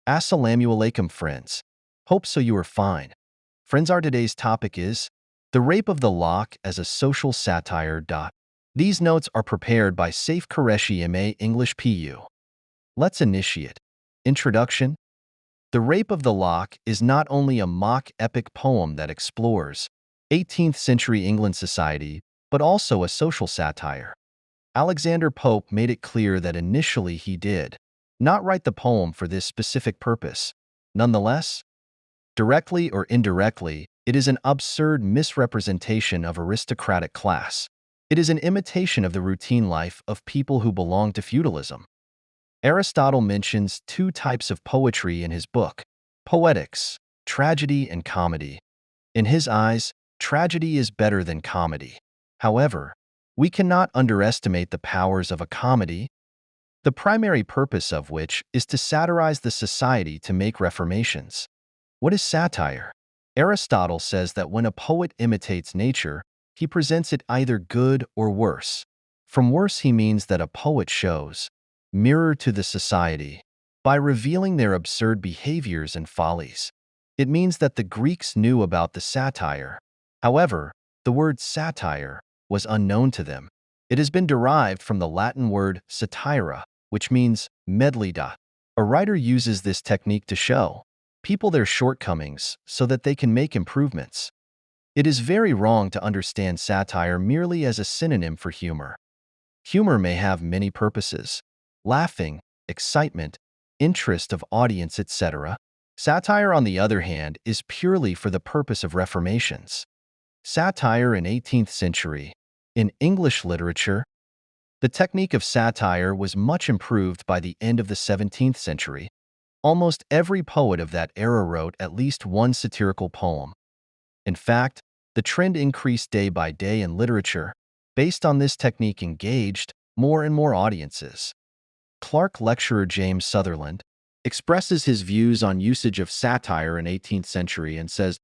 Assalamu alaikum, friends. Hope so you are fine. Friends, our today's topic is the rape of the lock as a social satire. These notes are prepared by Saif Qureshi MA English PU. Let's initiate. Introduction. The Rape of the Lock is not only a mock epic poem that explores 18th century England society, but also a social satire. Alexander Pope made it clear that initially he did not write the poem for this specific purpose. Nonetheless, directly or indirectly, it is an absurd misrepresentation of aristocratic class. It is an imitation of the routine life of people who belong to feudalism. Aristotle mentions two types of poetry in his book, Poetics, tragedy and comedy. In his eyes, tragedy is better than comedy. However, we cannot underestimate the powers of a comedy, the primary purpose of which is to satirize the society to make reformations. What is satire? Aristotle says that when a poet imitates nature, he presents it either good or worse. From worse, he means that a poet shows mirror to the society by revealing their absurd behaviors and follies. It means that the Greeks knew about the satire. However, the word satire was unknown to them. It has been derived from the Latin word satira, which means medley. A writer uses this technique to show people their shortcomings so that they can make improvements. It is very wrong to understand satire merely as a synonym for humor. Humor may have many purposes: laughing, excitement, interest of audience, etc. Satire, on the other hand, is purely for the purpose of reformations. Satire in 18th century. In English literature, the technique of satire was much improved by the end of the 17th century. Almost every poet of that era wrote at least one satirical poem. In fact, the trend increased day by day, and literature, based on this technique, engaged more and more audiences. Clark lecturer James Sutherland expresses his views on usage of satire in 18th century and says,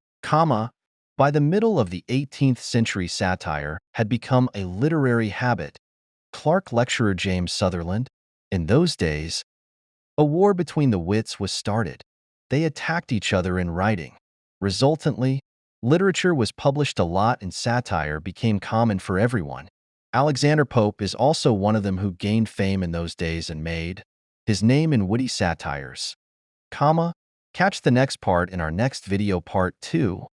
by the middle of the 18th century, satire had become a literary habit. Clark lecturer James Sutherland, in those days, a war between the wits was started. They attacked each other in writing. Resultantly, literature was published a lot and satire became common for everyone. Alexander Pope is also one of them who gained fame in those days and made his name in witty satires. Catch the next part in our next video, Part 2.